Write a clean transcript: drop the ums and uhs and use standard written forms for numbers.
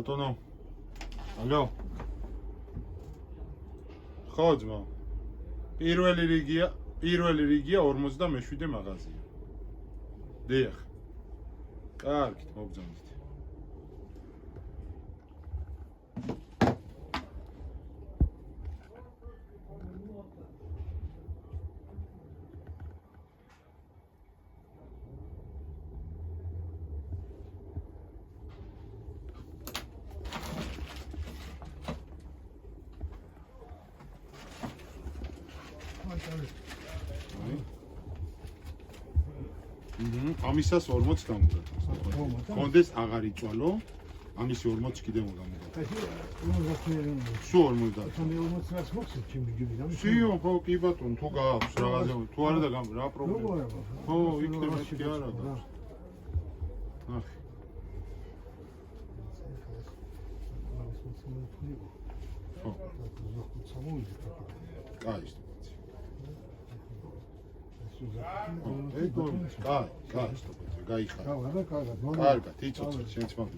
ბატონო. ალო. ხო ძმა. პირველი რიგია 47 მაღაზია. დიახ. კარგით, მოგზავნით. ამისას 40 გამოგატა. კონდეს აღარ იწვალო. ამისი 40 კიდე მოგამოგატა. სულ 50. სიო, ხო, კი ბატონო, თუ გააქვს რაღაცა, თუ არა და რა პრობლემა. ხო, იქნება კი არა და. ნახე. ხო. კაი. გაიხარ. კარგად, იცოცხლე, შენც მაგ